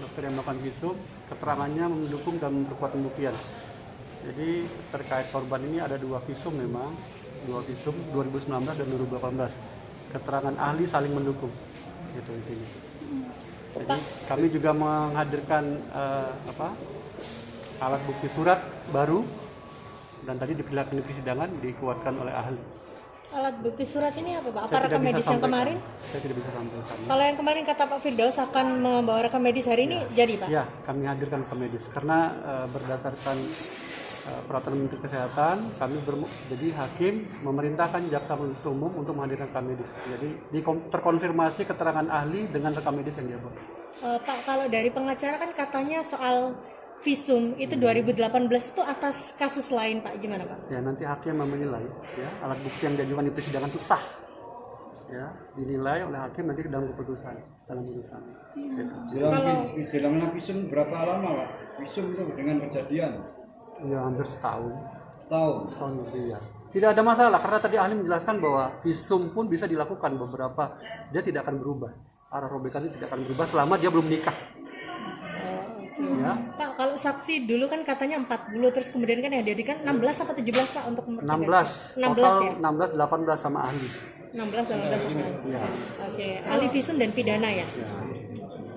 dokter yang melakukan visum, keterangannya mendukung dan memperkuat pembuktian. Jadi terkait korban ini ada dua visum memang, dua visum 2019 dan 2018. Keterangan ahli saling mendukung, gitu intinya. Jadi kami juga menghadirkan alat bukti surat baru dan tadi diperlihatkan di persidangan dikuatkan oleh ahli. Alat bukti surat ini apa Pak? Apa Saya rekam medis yang kemarin? Saya tidak bisa sampaikan. Kalau yang kemarin kata Pak Firdaus akan membawa rekam medis hari ini, jadi Pak? Ya, kami hadirkan rekam medis karena berdasarkan peraturan Menteri Kesehatan, jadi hakim memerintahkan jaksa penuntut umum untuk menghadirkan rekam medis. Jadi terkonfirmasi keterangan ahli dengan rekam medis yang dia buat. Pak, kalau dari pengacara kan katanya soal visum itu 2018 itu atas kasus lain Pak, gimana Pak? Ya, nanti hakim menilai ya alat bukti yang diajukan di persidangan itu sah. Ya, dinilai oleh hakim nanti dalam keputusan, dalam putusan. Gitu. Jalannya visum berapa lama Pak? Visum itu dengan kejadian? Ya, hampir setahun. Setahun lebih ya. Tidak ada masalah karena tadi ahli menjelaskan bahwa visum pun bisa dilakukan beberapa, dia tidak akan berubah. Arah robekannya tidak akan berubah selama dia belum nikah. Ya. Pak, kalau saksi dulu kan katanya 40, terus kemudian kan yang dihadirkan 16 atau 17 Pak untuk 16 total ya? 16, 18 sama ahli. 16, 18 sama ahli. Ya. Oke, ahli visum dan pidana ya? Ya.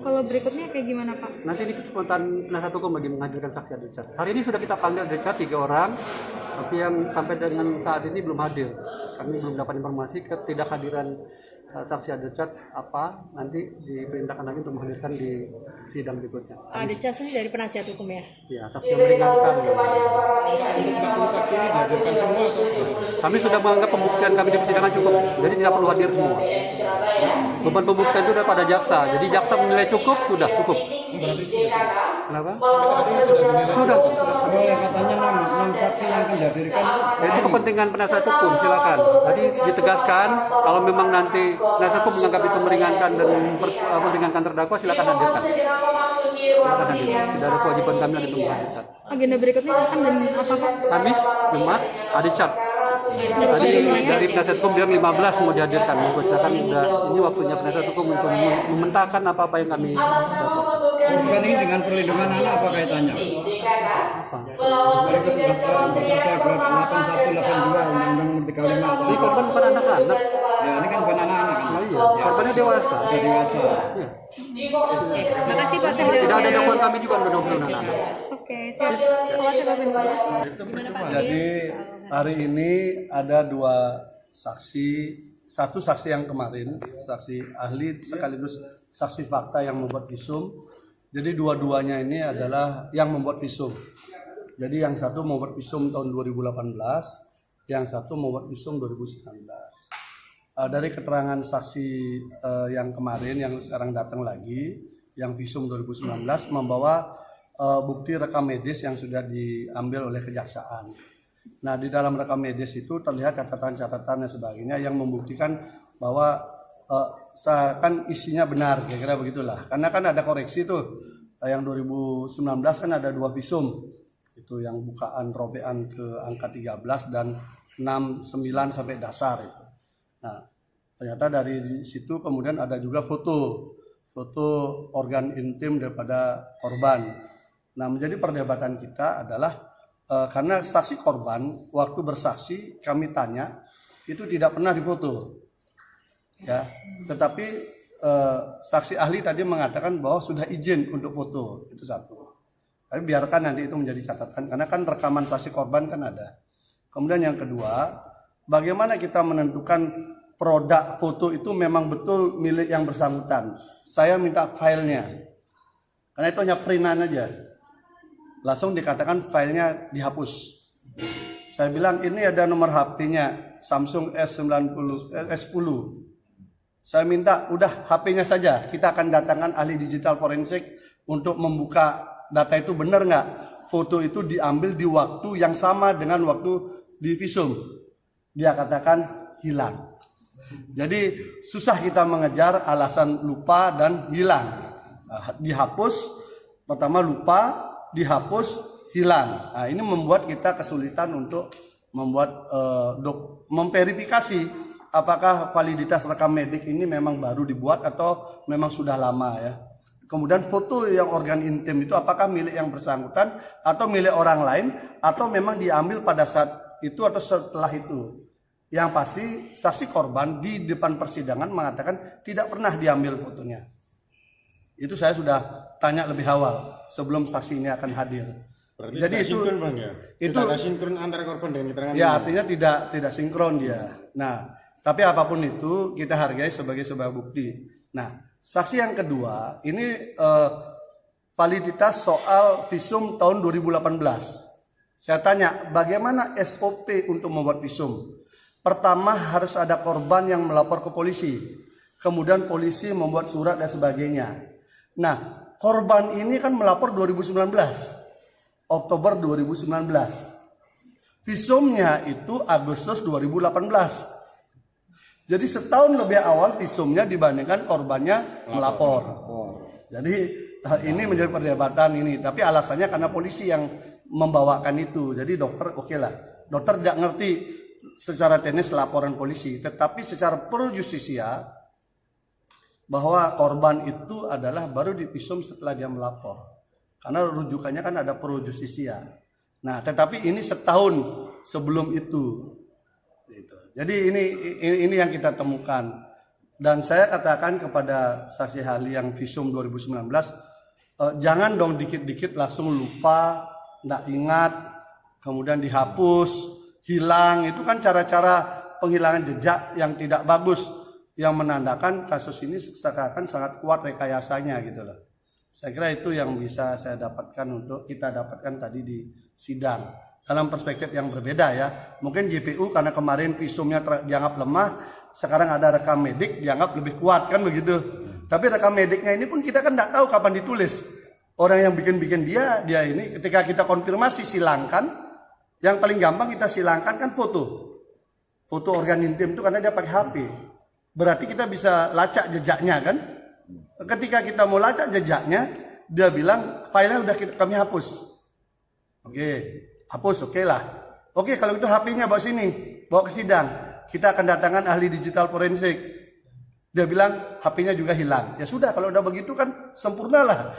Kalau berikutnya kayak gimana Pak? Nanti ini kesempatan penasihat hukum lagi menghadirkan saksi Richard. Hari ini sudah kita panggil Richard 3 orang, tapi yang sampai dengan saat ini belum hadir. Kami belum dapat informasi ketidakhadiran saksi Richard apa, nanti diperintahkan lagi untuk menghadirkan di sidang berikutnya. Richard ini dari penasihat hukum ya? Ya, saksi yang meringankan. Saksi ini dihadirkan semua atau? Kami sudah menganggap pembuktian kami di persidangan cukup, jadi tidak perlu hadir semua. Beban pembuktian itu sudah pada jaksa, jadi jaksa menilai cukup, sudah cukup. Kenapa? Sudah. katanya 6 saksi yang akan dihadirkan. Itu kepentingan penasihat hukum, silakan. Jadi ditegaskan kalau memang nanti penasihat hukum menganggap itu meringankan dan meringankan terdakwa, silakan hadirkan. Silakan hadirkan. Tidak ada kewajiban kami untuk menghadirkan. Agenda berikutnya akan dan apa Pak? Kamis, Jumat, ada chat. Tadi dari penasihat hukum bilang 15 mau dihadirkan. Silakan, ini waktunya penasihat hukum untuk mementahkan apa-apa yang kami dapat. Bukan ini dengan perlindungan anak apa kaitannya? Apa? Berikut pasal 8182 Undang-Undang 35. Ini korban bukan anak-anak. Ya ini kan bukan anak-anak kan? Oh iya, korbannya dewasa. Sudah dewasa. Iya. Makasih Pak Firdaus. Tidak ada dakwaan kami juga undang-undang anak. Oke, siap. Makasih Pak Firdaus. Jadi hari ini ada 2 saksi, satu saksi yang kemarin, saksi ahli sekaligus saksi fakta yang membuat visum. Jadi dua-duanya ini adalah yang membuat visum. Jadi yang satu membuat visum tahun 2018, yang satu membuat visum 2019. Dari keterangan saksi yang kemarin yang sekarang datang lagi, yang visum 2019 membawa bukti rekam medis yang sudah diambil oleh kejaksaan. Nah, di dalam rekam medis itu terlihat catatan-catatan dan sebagainya yang membuktikan bahwa kan isinya benar, kira-kira begitulah. Karena kan ada koreksi tuh, yang 2019 kan ada 2 visum, itu yang bukaan robekan ke angka 13 dan 69 sampai dasar itu. Nah, ternyata dari situ kemudian ada juga foto organ intim daripada korban. Nah, menjadi perdebatan kita adalah karena saksi korban waktu bersaksi kami tanya itu tidak pernah difoto. Ya, tetapi saksi ahli tadi mengatakan bahwa sudah izin untuk foto, itu satu. Tapi biarkan nanti itu menjadi catatan karena kan rekaman saksi korban kan ada. Kemudian yang kedua, bagaimana kita menentukan produk foto itu memang betul milik yang bersangkutan. Saya minta filenya, karena itu hanya printan aja. Langsung dikatakan filenya dihapus. Saya bilang ini ada nomor HP-nya Samsung S10. Saya minta udah HP-nya saja, kita akan datangkan ahli digital forensik untuk membuka data itu benar nggak. Foto itu diambil di waktu yang sama dengan waktu di visum. Dia katakan hilang. Jadi susah kita mengejar alasan lupa dan hilang. Dihapus, pertama lupa, dihapus, hilang. Nah, ini membuat kita kesulitan untuk membuat memverifikasi apakah validitas rekam medik ini memang baru dibuat atau memang sudah lama ya. Kemudian foto yang organ intim itu apakah milik yang bersangkutan atau milik orang lain atau memang diambil pada saat itu atau setelah itu. Yang pasti saksi korban di depan persidangan mengatakan tidak pernah diambil fotonya. Itu saya sudah tanya lebih awal sebelum saksi ini akan hadir. Berarti Jadi tidak itu sinkron, Bang, ya? itu Tidak ada sinkron antara korban dengan keterangan. ya artinya tidak sinkron dia. Nah, tapi apapun itu kita hargai sebagai sebuah bukti. Nah, saksi yang kedua ini validitas soal visum tahun 2018. Saya tanya bagaimana SOP untuk membuat visum. Pertama harus ada korban yang melapor ke polisi. Kemudian polisi membuat surat dan sebagainya. Nah, korban ini kan melapor 2019. Oktober 2019. Visumnya itu Agustus 2018. Jadi setahun lebih awal visumnya dibandingkan korbannya melapor. Jadi ini menjadi perdebatan ini. Tapi alasannya karena polisi yang membawakan itu. Jadi dokter oke lah. Dokter tidak ngerti secara teknis laporan polisi. Tetapi secara pro justisia bahwa korban itu adalah baru divisum setelah dia melapor. Karena rujukannya kan ada pro justisia. Nah, tetapi ini setahun sebelum itu. Gitu. Jadi ini yang kita temukan. Dan saya katakan kepada saksi ahli yang visum 2019, jangan dong dikit-dikit langsung lupa, nggak ingat, kemudian dihapus, hilang. Itu kan cara-cara penghilangan jejak yang tidak bagus, yang menandakan kasus ini seakan sangat kuat rekayasanya gitu loh. Saya kira itu yang bisa saya dapatkan untuk kita dapatkan tadi di sidang. Dalam perspektif yang berbeda ya. Mungkin JPU karena kemarin visumnya dianggap lemah, sekarang ada rekam medik dianggap lebih kuat kan begitu. Tapi rekam mediknya ini pun kita kan tidak tahu kapan ditulis. Orang yang bikin dia ini ketika kita konfirmasi silangkan, yang paling gampang kita silangkan kan foto. Foto organ intim itu karena dia pakai HP. Berarti kita bisa lacak jejaknya kan. Ketika kita mau lacak jejaknya, dia bilang filenya udah kami hapus. Oke, hapus oke lah. Oke, kalau itu HP-nya bawa sini, bawa ke sidang. Kita akan datangkan ahli digital forensik. Dia bilang HP-nya juga hilang. Ya sudah, kalau udah begitu kan sempurnalah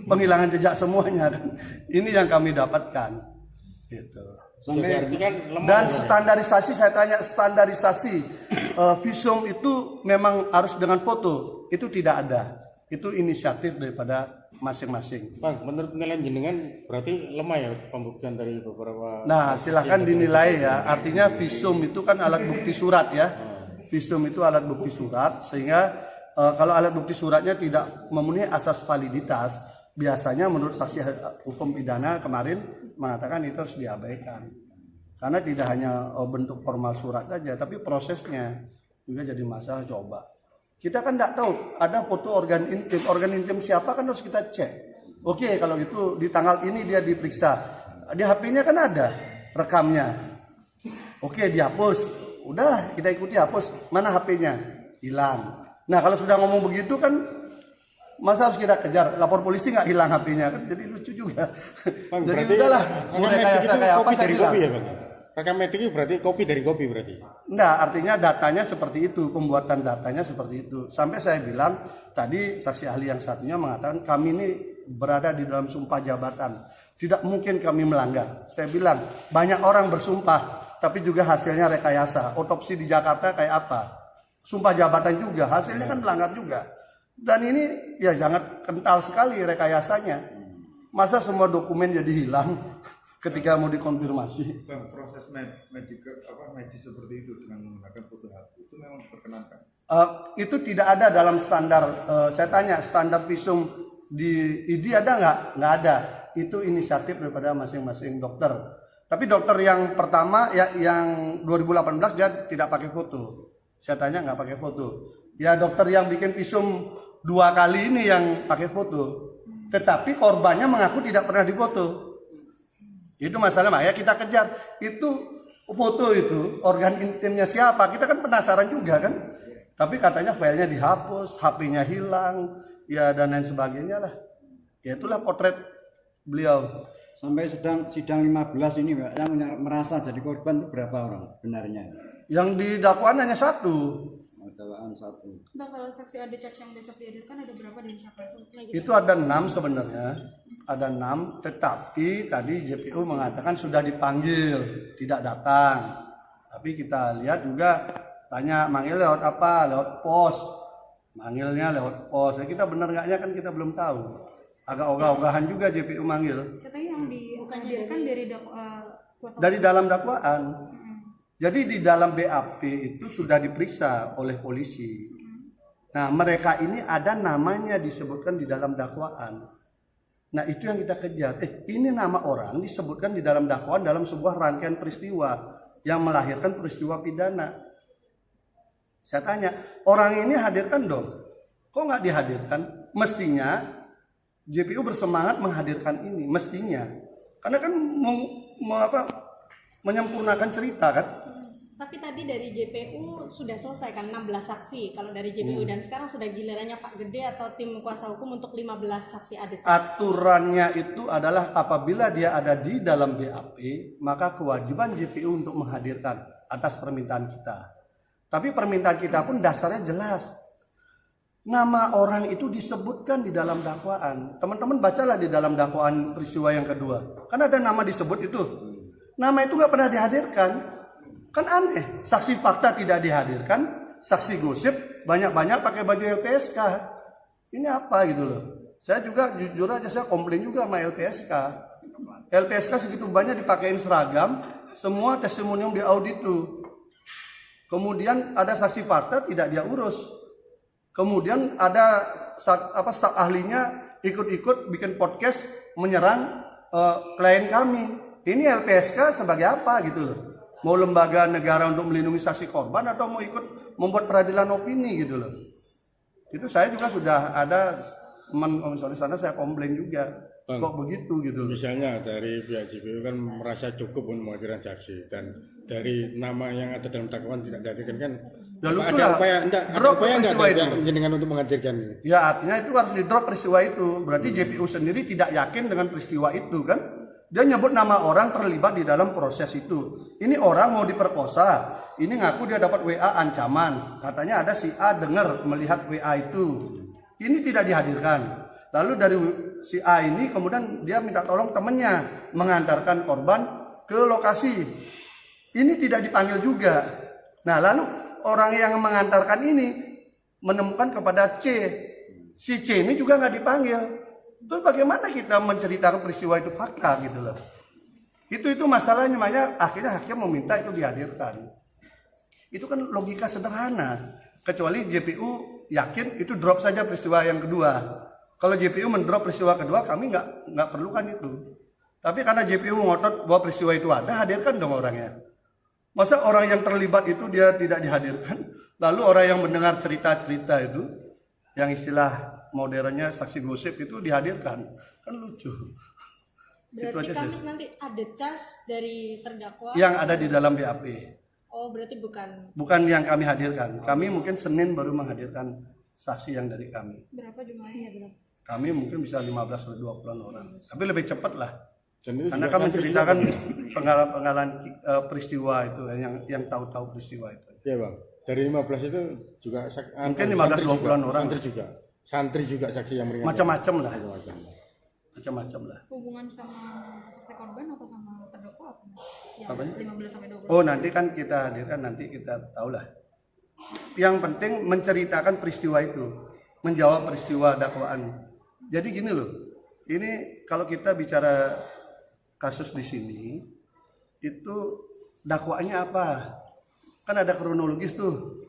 penghilangan jejak semuanya kan. Ini yang kami dapatkan. Gitu. Dan standarisasi, saya tanya standarisasi visum itu memang harus dengan foto. Itu tidak ada. Itu inisiatif daripada masing-masing. Bang, menurut penilaian jenengan berarti lemah ya pembuktian dari beberapa. Nah, silakan dinilai ya. Artinya visum itu kan alat bukti surat ya. Visum itu alat bukti surat, sehingga kalau alat bukti suratnya tidak memenuhi asas validitas, biasanya menurut saksi hukum pidana kemarin mengatakan itu harus diabaikan. Karena tidak hanya bentuk formal surat saja, tapi prosesnya juga jadi masalah. Coba. Kita kan tidak tahu ada foto organ intim siapa kan harus kita cek. Oke, kalau gitu di tanggal ini dia diperiksa, di HP-nya kan ada rekamnya. Oke, dihapus, udah kita ikuti hapus, mana HP-nya hilang. Nah kalau sudah ngomong begitu kan masa harus kita kejar, lapor polisi nggak hilang HP-nya kan, jadi lucu juga. Bang, Jadi udahlah, mau rekayasa kayak apa saya bilang. Ya, Bang? Rekam medik berarti kopi dari kopi berarti? Enggak, artinya datanya seperti itu, pembuatan datanya seperti itu. Sampai saya bilang, tadi saksi ahli yang satunya mengatakan kami ini berada di dalam sumpah jabatan. Tidak mungkin kami melanggar. Saya bilang, banyak orang bersumpah, tapi juga hasilnya rekayasa. Otopsi di Jakarta kayak apa? Sumpah jabatan juga, hasilnya kan melanggar juga. Dan ini ya sangat kental sekali rekayasanya. Masa semua dokumen jadi hilang? Ketika mau dikonfirmasi. Bang, proses medis seperti itu dengan menggunakan foto HP itu memang diperkenankan? Itu tidak ada dalam standar. Saya tanya standar visum di ID ada nggak? Nggak ada. Itu inisiatif daripada masing-masing dokter. Tapi dokter yang pertama ya yang 2018 dia tidak pakai foto. Saya tanya nggak pakai foto. Ya dokter yang bikin visum 2 kali ini yang pakai foto. Tetapi korbannya mengaku tidak pernah difoto. Itu masalah, ya kita kejar. Itu foto itu, organ intimnya siapa? Kita kan penasaran juga kan. Tapi katanya filenya dihapus, HP-nya hilang, ya dan lain sebagainya lah. Ya itulah potret beliau. Sampai sidang 15 ini Mbak, yang merasa jadi korban itu berapa orang benarnya? Yang didakwaan hanya 1. dakwaan 1. Bang, kalau saksi ada charge yang besok dihadirkan ada berapa dan siapa itu? Itu ada 6 sebenarnya, ada 6, tetapi tadi JPU mengatakan sudah dipanggil, tidak datang. Tapi kita lihat juga, tanya manggil lewat apa, lewat pos, manggilnya lewat pos. Ya, kita benar nggaknya kan kita belum tahu. Agak ogah-ogahan juga JPU manggil. Katanya yang dihadirkan dari kuasa Dari dalam dakwaan. Jadi di dalam BAP itu sudah diperiksa oleh polisi. Nah, mereka ini ada namanya disebutkan di dalam dakwaan. Nah, itu yang kita kejar. Ini nama orang disebutkan di dalam dakwaan dalam sebuah rangkaian peristiwa yang melahirkan peristiwa pidana. Saya tanya, orang ini hadirkan dong. Kok nggak dihadirkan? Mestinya JPU bersemangat menghadirkan ini, mestinya. Karena kan menyempurnakan cerita kan. Tapi tadi dari JPU sudah selesai kan 16 saksi kalau dari JPU dan sekarang sudah gilirannya Pak Gede atau tim kuasa hukum untuk 15 saksi ada. Aturannya itu adalah apabila dia ada di dalam BAP, maka kewajiban JPU untuk menghadirkan atas permintaan kita. Tapi permintaan kita pun dasarnya jelas. Nama orang itu disebutkan di dalam dakwaan. Teman-teman bacalah di dalam dakwaan peristiwa yang kedua. Kan ada nama disebut itu. Nama itu nggak pernah dihadirkan. Kan aneh, saksi fakta tidak dihadirkan, saksi gosip banyak-banyak pakai baju LPSK. Ini apa gitu loh. Saya juga jujur aja saya komplain juga sama LPSK. LPSK segitu banyak dipakein seragam, semua testimonium diaudit tuh. Kemudian ada saksi fakta tidak dia urus. Kemudian ada staf ahlinya ikut-ikut bikin podcast menyerang klien kami. Ini LPSK sebagai apa gitu loh. Mau lembaga negara untuk melindungi saksi korban atau mau ikut membuat peradilan opini gitu loh. Itu saya juga sudah ada teman komisaris sana saya komplain juga. Bang, kok begitu gitu loh. Misalnya dari pihak JPU kan merasa cukup untuk menghadirkan saksi dan dari nama yang ada dalam dakwaan tidak dihadirkan kan. Ya, lucu ada lah. upaya Drop enggak peristiwa itu. dengan untuk menghadirkan ini? Ya artinya itu harus di drop peristiwa itu. Berarti JPU sendiri tidak yakin dengan peristiwa itu kan. Dia nyebut nama orang terlibat di dalam proses itu. Ini orang mau diperkosa. Ini ngaku dia dapat WA ancaman. Katanya ada si A dengar melihat WA itu. Ini tidak dihadirkan. Lalu dari si A ini kemudian dia minta tolong temannya mengantarkan korban ke lokasi. Ini tidak dipanggil juga. Nah lalu orang yang mengantarkan ini menemukan kepada C. Si C ini juga nggak dipanggil. Terus bagaimana kita menceritakan peristiwa itu fakta gitu loh. Itu masalahnya, makanya akhirnya hakim meminta itu dihadirkan. Itu kan logika sederhana. Kecuali JPU yakin itu drop saja peristiwa yang kedua. Kalau JPU mendrop peristiwa kedua kami nggak perlukan itu. Tapi karena JPU ngotot bahwa peristiwa itu ada, hadirkan dong orangnya. Masa orang yang terlibat itu dia tidak dihadirkan? Lalu orang yang mendengar cerita-cerita itu, yang istilah modernnya saksi gosip itu dihadirkan, kan lucu. Berarti Itu aja sih. Kamis nanti ada charge dari terdakwa Yang ada di dalam BAP, oh berarti bukan bukan yang kami hadirkan. Kami mungkin Senin baru menghadirkan saksi yang dari kami. berapa jumlahnya berapa? Kami mungkin bisa 15 atau 20 orang. Tapi lebih cepat lah. Dan itu Karena juga kami santri menceritakan juga, pengalaman peristiwa itu yang tahu-tahu peristiwa itu. ya Bang. Dari 15 itu juga Mungkin santri 15-20 juga, orang. Santri juga saksi yang meringankan. Macam-macam lah. Macam-macam. Macam-macam lah. Hubungan sama saksi korban atau sama terdakwa apa? Yang Apanya? 15 sampai 20. Oh nanti kan kita hadirkan, nanti kita tahulah. Yang penting menceritakan peristiwa itu, menjawab peristiwa dakwaan. Jadi gini loh, ini kalau kita bicara kasus di sini, itu dakwaannya apa? Kan ada kronologis tuh.